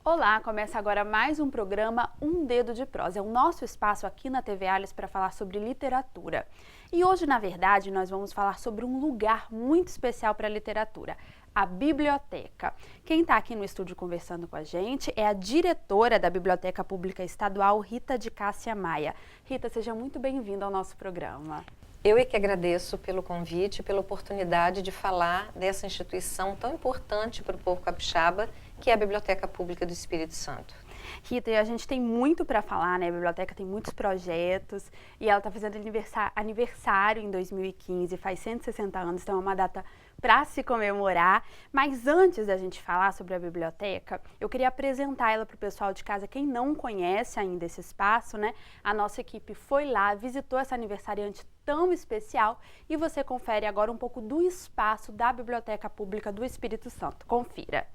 Olá, começa agora mais um programa Um Dedo de Prosa. É o nosso espaço aqui na TV Alice para falar sobre literatura. E hoje, na verdade, nós vamos falar sobre um lugar muito especial para a literatura, a biblioteca. Quem está aqui no estúdio conversando com a gente é a diretora da Biblioteca Pública Estadual, Rita de Cássia Maia. Rita, seja muito bem-vinda ao nosso programa. Eu é que agradeço pelo convite, pela oportunidade de falar dessa instituição tão importante para o povo capixaba, que é a Biblioteca Pública do Espírito Santo. Rita, a gente tem muito para falar, né? A biblioteca tem muitos projetos e ela está fazendo aniversário em 2015, faz 160 anos, então é uma data para se comemorar. Mas antes da gente falar sobre a biblioteca, eu queria apresentar ela para o pessoal de casa, quem não conhece ainda esse espaço, né? A nossa equipe foi lá, visitou essa aniversariante tão especial e você confere agora um pouco do espaço da Biblioteca Pública do Espírito Santo. Confira!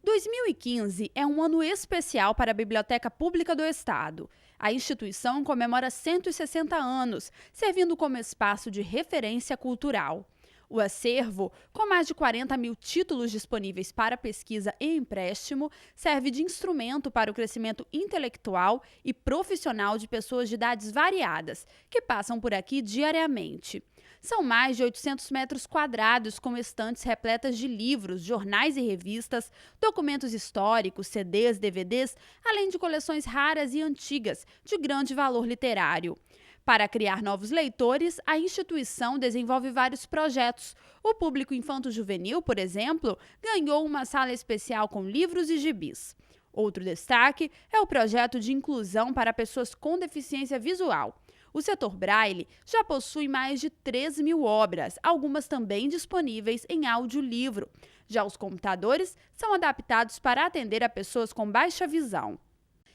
2015 é um ano especial para a Biblioteca Pública do Estado. A instituição comemora 160 anos, servindo como espaço de referência cultural. O acervo, com mais de 40 mil títulos disponíveis para pesquisa e empréstimo, serve de instrumento para o crescimento intelectual e profissional de pessoas de idades variadas, que passam por aqui diariamente. São mais de 800 metros quadrados com estantes repletas de livros, jornais e revistas, documentos históricos, CDs, DVDs, além de coleções raras e antigas, de grande valor literário. Para criar novos leitores, a instituição desenvolve vários projetos. O público infanto-juvenil, por exemplo, ganhou uma sala especial com livros e gibis. Outro destaque é o projeto de inclusão para pessoas com deficiência visual. O setor Braille já possui mais de 3 mil obras, algumas também disponíveis em audiolivro. Já os computadores são adaptados para atender a pessoas com baixa visão.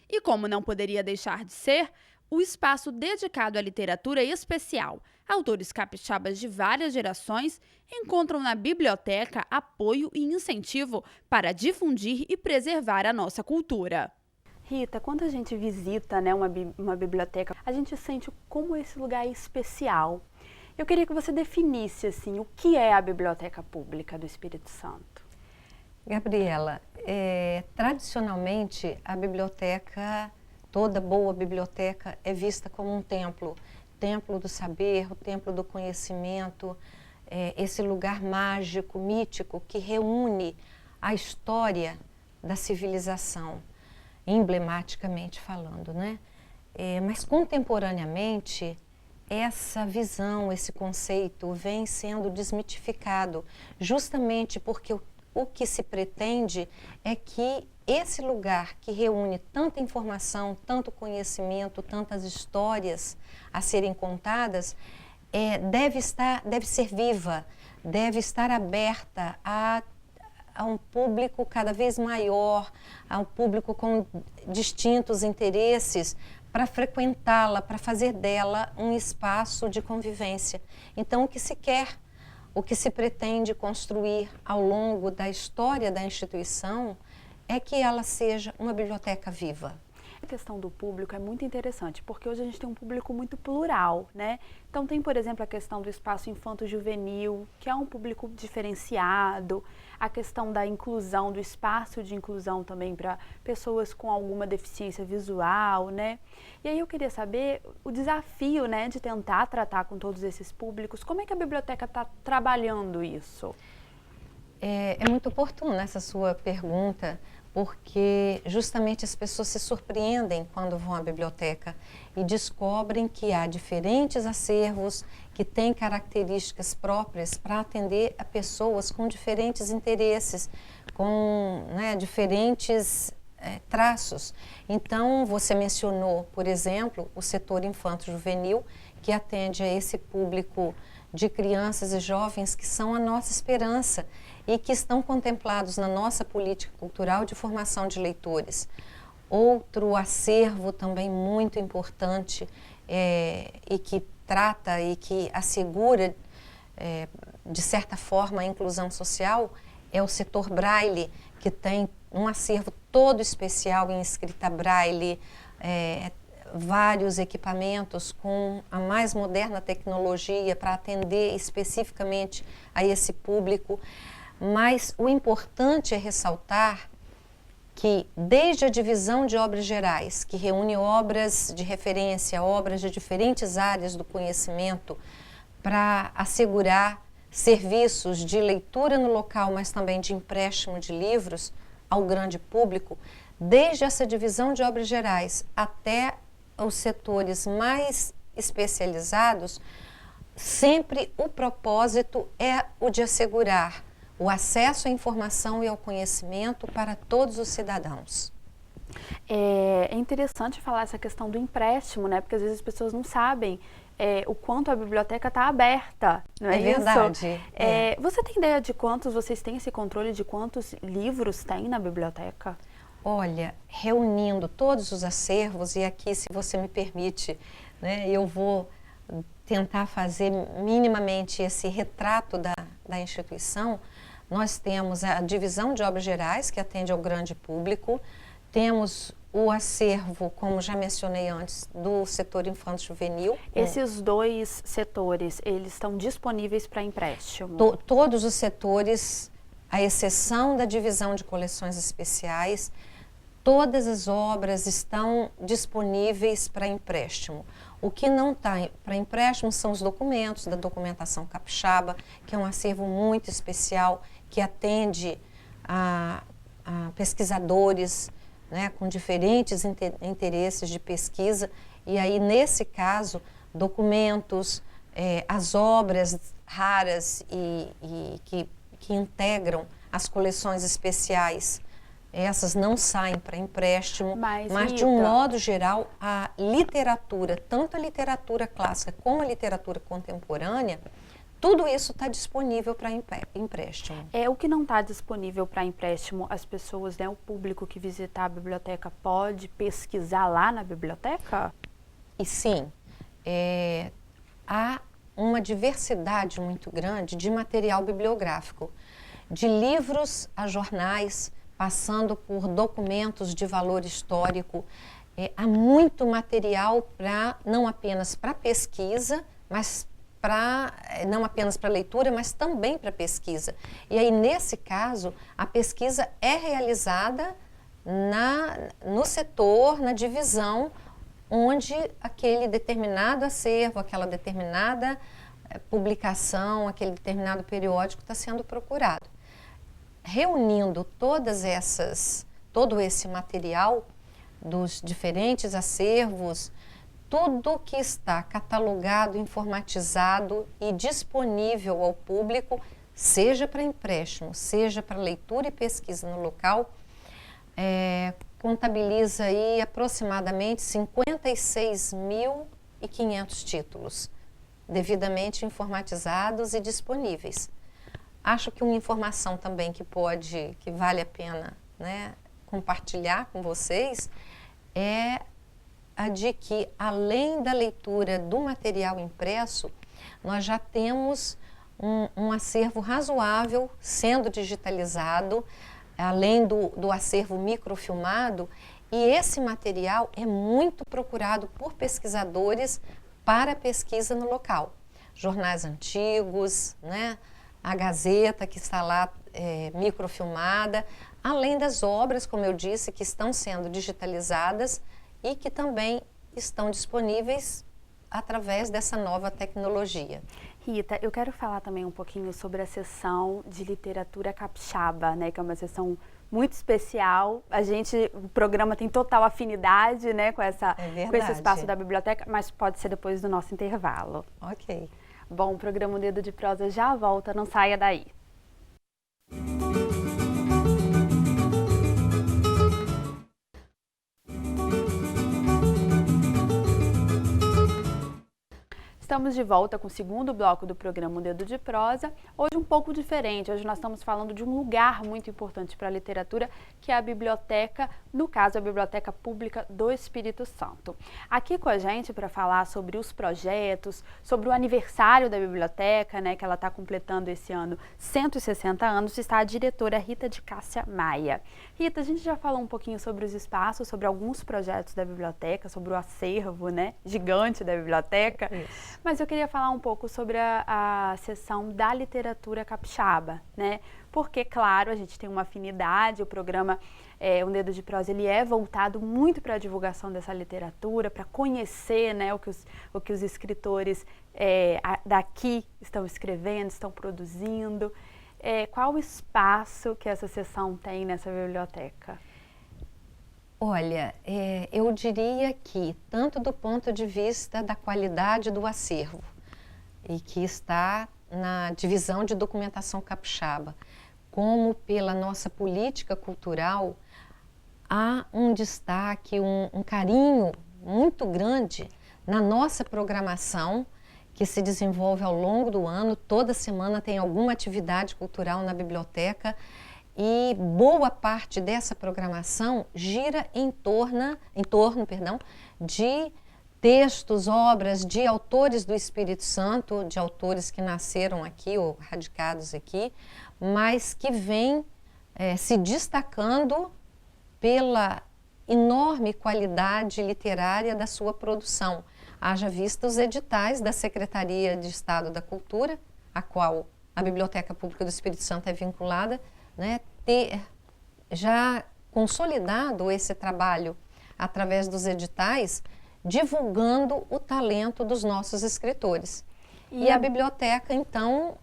E como não poderia deixar de ser, o espaço dedicado à literatura especial. Autores capixabas de várias gerações encontram na biblioteca apoio e incentivo para difundir e preservar a nossa cultura. Rita, quando a gente visita, né, uma biblioteca, a gente sente como esse lugar é especial. Eu queria que você definisse assim, o que é a Biblioteca Pública do Espírito Santo. Gabriela, tradicionalmente a biblioteca, toda boa biblioteca é vista como um templo. Templo do saber, o templo do conhecimento, esse lugar mágico, mítico, que reúne a história da civilização, emblematicamente falando, né? Mas contemporaneamente, essa visão, esse conceito vem sendo desmitificado, justamente porque o que se pretende é que esse lugar que reúne tanta informação, tanto conhecimento, tantas histórias a serem contadas, deve ser viva, deve estar aberta a um público cada vez maior, a um público com distintos interesses, para frequentá-la, para fazer dela um espaço de convivência. Então, o que se quer, o que se pretende construir ao longo da história da instituição é que ela seja uma biblioteca viva. A questão do público é muito interessante, porque hoje a gente tem um público muito plural, né? Então tem, por exemplo, a questão do espaço infanto-juvenil, que é um público diferenciado, a questão da inclusão, do espaço de inclusão também para pessoas com alguma deficiência visual, né? E aí eu queria saber o desafio, né, de tentar tratar com todos esses públicos, como é que a biblioteca está trabalhando isso? É muito oportuna essa sua pergunta, porque justamente as pessoas se surpreendem quando vão à biblioteca e descobrem que há diferentes acervos que têm características próprias para atender a pessoas com diferentes interesses, com diferentes traços. Então, você mencionou, por exemplo, o setor infanto-juvenil, que atende a esse público de crianças e jovens que são a nossa esperança e que estão contemplados na nossa política cultural de formação de leitores. Outro acervo também muito importante e que trata e que assegura, de certa forma, a inclusão social é o setor Braille, que tem um acervo todo especial em escrita Braille, vários equipamentos com a mais moderna tecnologia para atender especificamente a esse público. Mas o importante é ressaltar que desde a divisão de obras gerais, que reúne obras de referência, obras de diferentes áreas do conhecimento, para assegurar serviços de leitura no local, mas também de empréstimo de livros ao grande público, desde essa divisão de obras gerais até os setores mais especializados, sempre o propósito é o de assegurar o acesso à informação e ao conhecimento para todos os cidadãos. É interessante falar essa questão do empréstimo, né? Porque às vezes as pessoas não sabem o quanto a biblioteca está aberta, não é, isso? É verdade. Você tem ideia de quantos, vocês têm esse controle de quantos livros tem na biblioteca? Olha, reunindo todos os acervos, e aqui, se você me permite, né, eu vou tentar fazer minimamente esse retrato da instituição. Nós temos a divisão de obras gerais, que atende ao grande público, temos o acervo, como já mencionei antes, do setor infanto-juvenil. Esses dois setores, eles estão disponíveis para empréstimo? Todos os setores, à exceção da divisão de coleções especiais, todas as obras estão disponíveis para empréstimo. O que não está para empréstimo são os documentos da documentação capixaba, que é um acervo muito especial, que atende a pesquisadores, né, com diferentes interesses de pesquisa. E aí, nesse caso, documentos, as obras raras e que integram as coleções especiais, essas não saem para empréstimo, mas de um modo geral, a literatura, tanto a literatura clássica como a literatura contemporânea, tudo isso está disponível para empréstimo. O que não está disponível para empréstimo, as pessoas, né, o público que visitar a biblioteca pode pesquisar lá na biblioteca? E sim, há uma diversidade muito grande de material bibliográfico, de livros a jornais, passando por documentos de valor histórico. Há muito material não apenas para pesquisa, mas não apenas para leitura, mas também para pesquisa. E aí, nesse caso, a pesquisa é realizada no setor, na divisão, onde aquele determinado acervo, aquela determinada publicação, aquele determinado periódico está sendo procurado. Reunindo todo esse material dos diferentes acervos, tudo que está catalogado, informatizado e disponível ao público, seja para empréstimo, seja para leitura e pesquisa no local, contabiliza aí aproximadamente 56.500 títulos, devidamente informatizados e disponíveis. Acho que uma informação também que vale a pena, né, compartilhar com vocês é a de que, além da leitura do material impresso, nós já temos um acervo razoável sendo digitalizado, além do acervo microfilmado, e esse material é muito procurado por pesquisadores para pesquisa no local. Jornais antigos, né? A Gazeta, que está lá microfilmada, além das obras, como eu disse, que estão sendo digitalizadas e que também estão disponíveis através dessa nova tecnologia. Rita, eu quero falar também um pouquinho sobre a seção de literatura capixaba, né, que é uma seção muito especial. O programa tem total afinidade, né, com esse espaço da biblioteca, mas pode ser depois do nosso intervalo. Ok. Bom, o programa Dedo de Prosa já volta, não saia daí. Estamos de volta com o segundo bloco do programa Dedo de Prosa, hoje um pouco diferente. Hoje nós estamos falando de um lugar muito importante para a literatura, que é a biblioteca, no caso a Biblioteca Pública do Espírito Santo. Aqui com a gente para falar sobre os projetos, sobre o aniversário da biblioteca, né, que ela está completando esse ano 160 anos, está a diretora Rita de Cássia Maia. Rita, a gente já falou um pouquinho sobre os espaços, sobre alguns projetos da biblioteca, sobre o acervo, né, gigante da biblioteca. Isso. Mas eu queria falar um pouco sobre a seção da literatura capixaba, né? Porque, claro, a gente tem uma afinidade, o programa Um Dedo de Prosa, ele é voltado muito para a divulgação dessa literatura, para conhecer, né, o que os escritores daqui estão escrevendo, estão produzindo. Qual o espaço que essa seção tem nessa biblioteca? Olha, eu diria que, tanto do ponto de vista da qualidade do acervo, e que está na divisão de documentação capixaba, como pela nossa política cultural, há um destaque, um carinho muito grande na nossa programação, que se desenvolve ao longo do ano. Toda semana tem alguma atividade cultural na biblioteca, e boa parte dessa programação gira em torno, de textos, obras de autores do Espírito Santo, de autores que nasceram aqui ou radicados aqui, mas que vêm se destacando pela enorme qualidade literária da sua produção. Haja vista os editais da Secretaria de Estado da Cultura, a qual a Biblioteca Pública do Espírito Santo é vinculada, né, ter já consolidado esse trabalho através dos editais, divulgando o talento dos nossos escritores. E a biblioteca, então,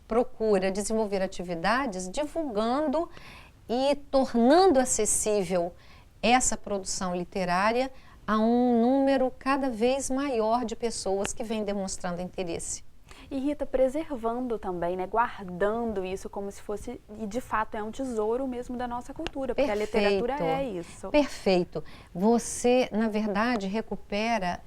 procura desenvolver atividades divulgando e tornando acessível essa produção literária a um número cada vez maior de pessoas que vêm demonstrando interesse. E Rita, preservando também, né, guardando isso como se fosse, e de fato é um tesouro mesmo da nossa cultura, porque Perfeito. A literatura é isso. Perfeito. Você, na verdade, recupera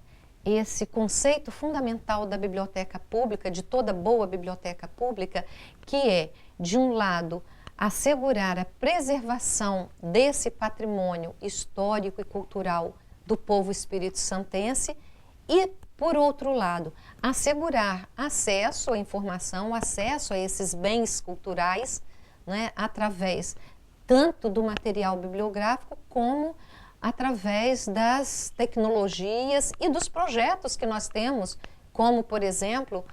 esse conceito fundamental da biblioteca pública, de toda boa biblioteca pública, que é, de um lado, assegurar a preservação desse patrimônio histórico e cultural do povo espírito-santense e, por outro lado, assegurar acesso à informação, acesso a esses bens culturais, né, através tanto do material bibliográfico como através das tecnologias e dos projetos que nós temos, como, por exemplo,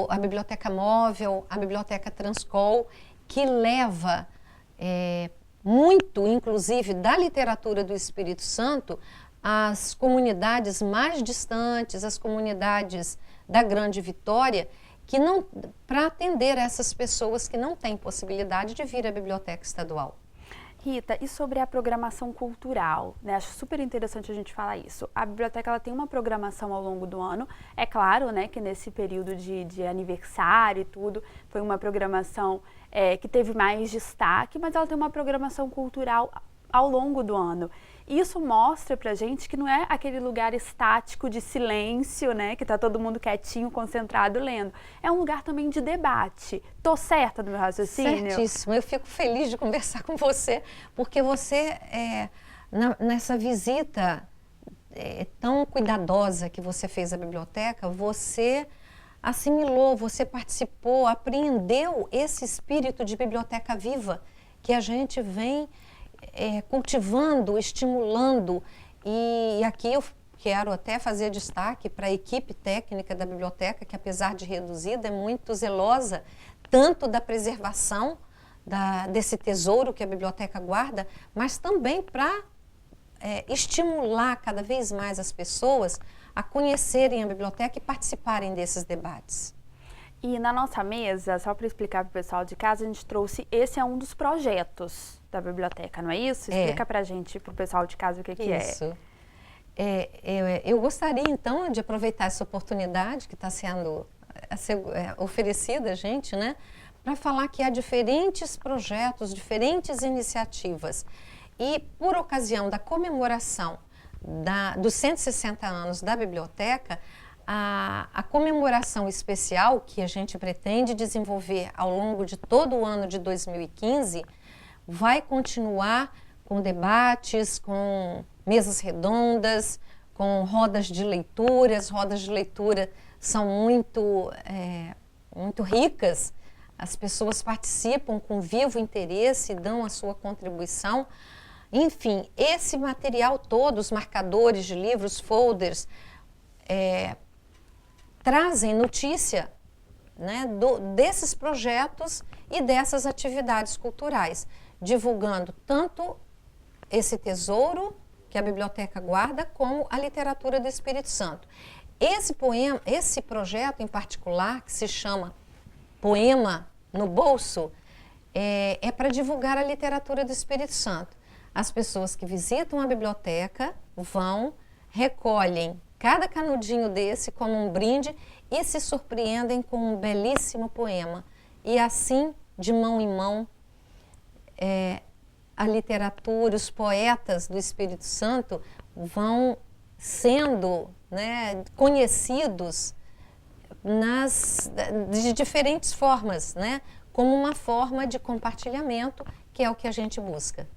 a Biblioteca Móvel, a Biblioteca Transcol, que leva muito, inclusive, da literatura do Espírito Santo às comunidades mais distantes, as comunidades da Grande Vitória, que não, para atender essas pessoas que não têm possibilidade de vir à Biblioteca Estadual. Rita, e sobre a programação cultural, né? Acho super interessante a gente falar isso. A biblioteca ela tem uma programação ao longo do ano. É claro, né, que nesse período de aniversário e tudo, foi uma programação que teve mais destaque, mas ela tem uma programação cultural ao longo do ano. Isso mostra pra gente que não é aquele lugar estático de silêncio, né, que tá todo mundo quietinho, concentrado, lendo. É um lugar também de debate. Tô certa no meu raciocínio? Certíssimo. Eu fico feliz de conversar com você, porque você, nessa visita tão cuidadosa que você fez à biblioteca, você assimilou, você participou, apreendeu esse espírito de biblioteca viva que a gente vem cultivando, estimulando, e aqui eu quero até fazer destaque para a equipe técnica da biblioteca, que apesar de reduzida, é muito zelosa, tanto da preservação desse tesouro que a biblioteca guarda, mas também para estimular cada vez mais as pessoas a conhecerem a biblioteca e participarem desses debates. E na nossa mesa, só para explicar para o pessoal de casa, a gente trouxe, esse é um dos projetos da biblioteca, não é isso? Explica para a gente, para o pessoal de casa, o que é. Isso. Eu gostaria, então, de aproveitar essa oportunidade que está sendo oferecida a gente, né, para falar que há diferentes projetos, diferentes iniciativas. E, por ocasião da comemoração dos 160 anos da biblioteca, a comemoração especial que a gente pretende desenvolver ao longo de todo o ano de 2015 vai continuar com debates, com mesas redondas, com rodas de leitura. As rodas de leitura são muito ricas, as pessoas participam com vivo interesse, dão a sua contribuição. Enfim, esse material todo, os marcadores de livros, folders, trazem notícia, né, desses projetos e dessas atividades culturais, divulgando tanto esse tesouro que a biblioteca guarda, como a literatura do Espírito Santo. Esse projeto em particular, que se chama Poema no Bolso, é para divulgar a literatura do Espírito Santo. As pessoas que visitam a biblioteca vão, recolhem cada canudinho desse como um brinde e se surpreendem com um belíssimo poema. E assim, de mão em mão, a literatura, os poetas do Espírito Santo vão sendo, né, conhecidos de diferentes formas, né, como uma forma de compartilhamento, que é o que a gente busca.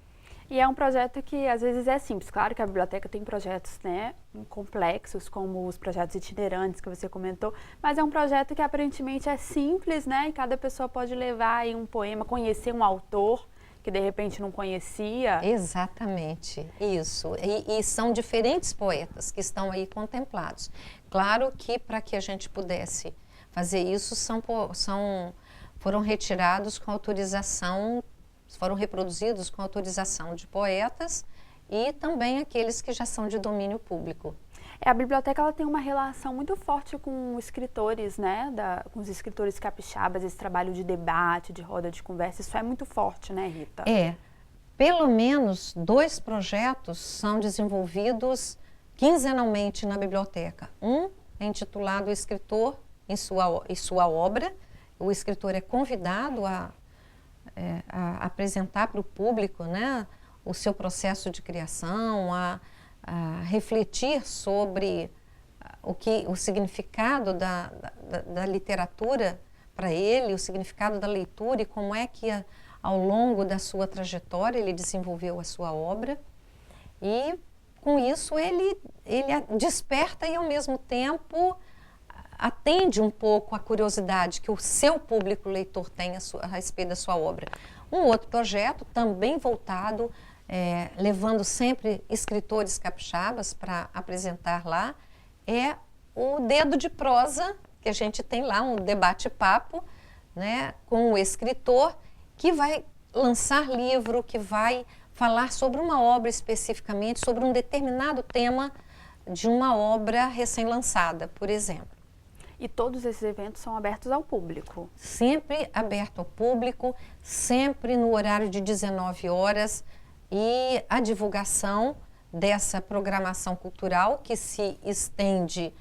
E é um projeto que às vezes é simples. Claro que a biblioteca tem projetos, né, complexos, como os projetos itinerantes que você comentou, mas é um projeto que aparentemente é simples, né, e cada pessoa pode levar aí um poema, conhecer um autor que de repente não conhecia. Exatamente, isso. E são diferentes poetas que estão aí contemplados. Claro que para que a gente pudesse fazer isso, foram retirados com autorização, foram reproduzidos com autorização de poetas e também aqueles que já são de domínio público. A biblioteca ela tem uma relação muito forte com escritores, né? Com os escritores capixabas, esse trabalho de debate, de roda de conversa, isso é muito forte, né, Rita? Pelo menos 2 projetos são desenvolvidos quinzenalmente na biblioteca. Um é intitulado O Escritor em sua Obra. O escritor é convidado a apresentar para o público, né, o seu processo de criação, a refletir sobre o significado da literatura para ele, o significado da leitura e como é que ao longo da sua trajetória ele desenvolveu a sua obra. E com isso ele desperta e ao mesmo tempo atende um pouco a curiosidade que o seu público leitor tem a respeito da sua obra. Um outro projeto, também voltado, levando sempre escritores capixabas para apresentar lá, é o Dedo de Prosa, que a gente tem lá, um debate-papo, né, com o escritor, que vai lançar livro, que vai falar sobre uma obra especificamente, sobre um determinado tema de uma obra recém-lançada, por exemplo. E todos esses eventos são abertos ao público? Sempre aberto ao público, sempre no horário de 19 horas. E a divulgação dessa programação cultural que se estende,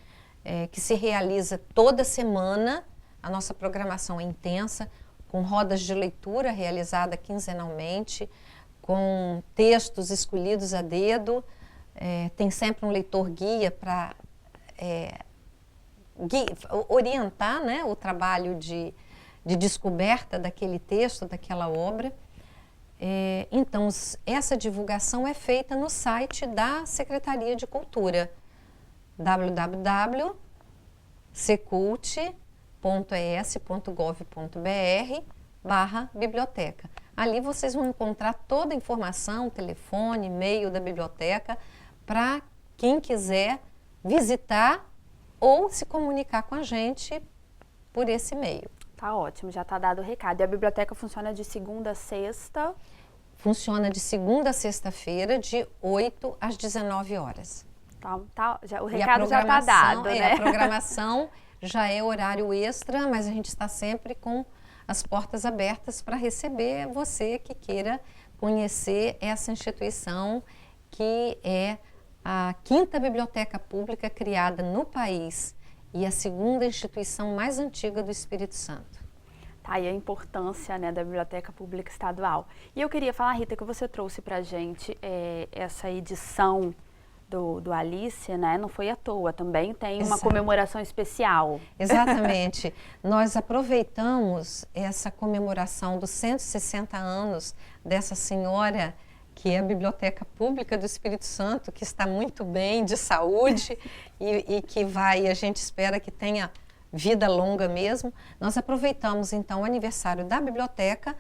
que se realiza toda semana. A nossa programação é intensa, com rodas de leitura realizada quinzenalmente, com textos escolhidos a dedo. Tem sempre um leitor guia para orientar, né, o trabalho de descoberta daquele texto, daquela obra. Então, essa divulgação é feita no site da Secretaria de Cultura, www.secult.es.gov.br/biblioteca. Ali vocês vão encontrar toda a informação, telefone, e-mail da biblioteca, para quem quiser visitar ou se comunicar com a gente por esse meio. Tá ótimo, já está dado o recado. E a biblioteca funciona de segunda a sexta? Funciona de segunda a sexta-feira, de 8 às 19 horas. O recado já está dado, né? A programação já é horário extra, mas a gente está sempre com as portas abertas para receber você que queira conhecer essa instituição, que é a 5ª biblioteca pública criada no país e a 2ª instituição mais antiga do Espírito Santo. Tá, e a importância, né, da Biblioteca Pública Estadual. E eu queria falar, Rita, que você trouxe para a gente essa edição do Alice, né? Não foi à toa, também tem uma comemoração especial. Exatamente. Nós aproveitamos essa comemoração dos 160 anos dessa senhora, que é a Biblioteca Pública do Espírito Santo, que está muito bem, de saúde, e que a gente espera que tenha vida longa mesmo. Nós aproveitamos, então, o aniversário da biblioteca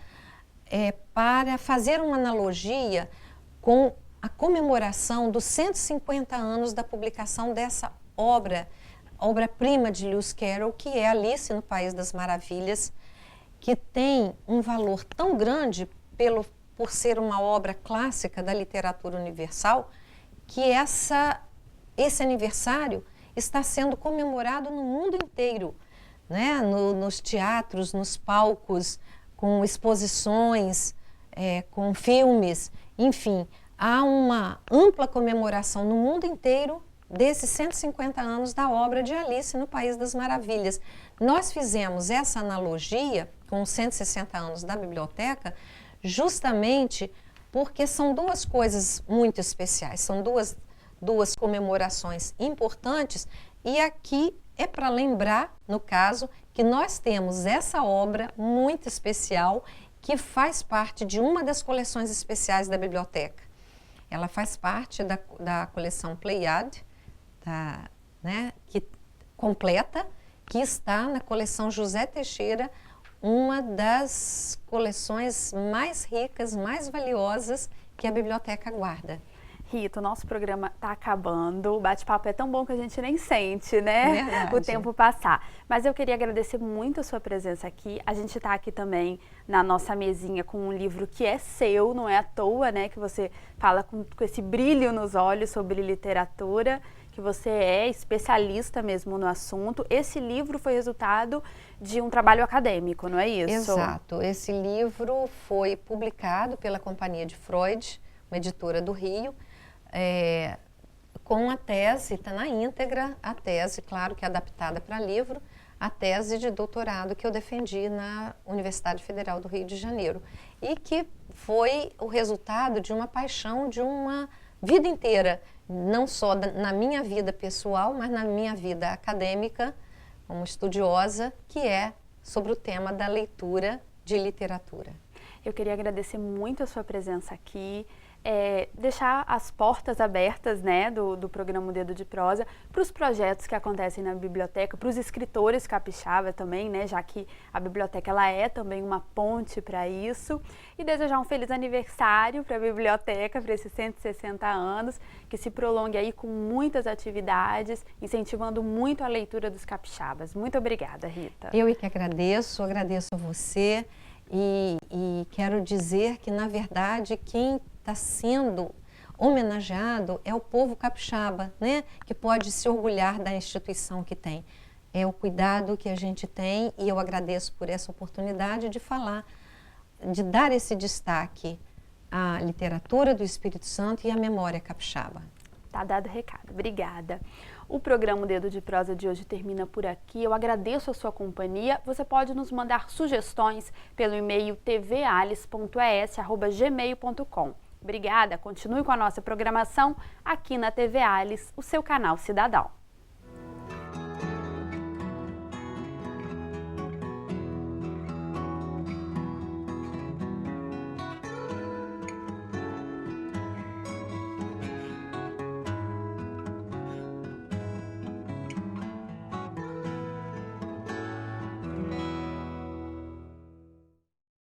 para fazer uma analogia com a comemoração dos 150 anos da publicação dessa obra obra-prima de Lewis Carroll, que é Alice no País das Maravilhas, que tem um valor tão grande por ser uma obra clássica da literatura universal, que esse aniversário está sendo comemorado no mundo inteiro, né? Nos teatros, nos palcos, com exposições, com filmes, enfim, há uma ampla comemoração no mundo inteiro desses 150 anos da obra de Alice no País das Maravilhas. Nós fizemos essa analogia com os 160 anos da biblioteca justamente porque são duas coisas muito especiais, são duas comemorações importantes, e aqui é para lembrar, no caso, que nós temos essa obra muito especial que faz parte de uma das coleções especiais da biblioteca. Ela faz parte da coleção Pleiad, completa, que está na coleção José Teixeira, uma das coleções mais ricas, mais valiosas que a biblioteca guarda. Rita, o nosso programa está acabando, o bate-papo é tão bom que a gente nem sente, né? Verdade. O tempo passar. Mas eu queria agradecer muito a sua presença aqui. A gente está aqui também na nossa mesinha com um livro que é seu, não é à toa, né? Que você fala com esse brilho nos olhos sobre literatura, que você é especialista mesmo no assunto. Esse livro foi resultado de um trabalho acadêmico, não é isso? Exato. Esse livro foi publicado pela Companhia de Freud, uma editora do Rio, com a tese, está na íntegra, a tese, claro que é adaptada para livro, a tese de doutorado que eu defendi na Universidade Federal do Rio de Janeiro, e que foi o resultado de uma paixão de uma vida inteira, não só na minha vida pessoal, mas na minha vida acadêmica, como estudiosa, que é sobre o tema da leitura de literatura. Eu queria agradecer muito a sua presença aqui, deixar as portas abertas, né, do programa Dedo de Prosa para os projetos que acontecem na biblioteca, para os escritores capixaba também, né, já que a biblioteca ela é também uma ponte para isso, e desejar um feliz aniversário para a biblioteca, para esses 160 anos, que se prolongue aí com muitas atividades, incentivando muito a leitura dos capixabas. Muito obrigada, Rita. Eu que agradeço a você, e quero dizer que, na verdade, quem está sendo homenageado é o povo capixaba, né? Que pode se orgulhar da instituição que tem. É o cuidado que a gente tem, e eu agradeço por essa oportunidade de falar, de dar esse destaque à literatura do Espírito Santo e à memória capixaba. Tá dado o recado. Obrigada. O programa Dedo de Prosa de hoje termina por aqui. Eu agradeço a sua companhia. Você pode nos mandar sugestões pelo e-mail tvalice.es@gmail.com. Obrigada. Continue com a nossa programação aqui na TV Alice, o seu canal cidadão.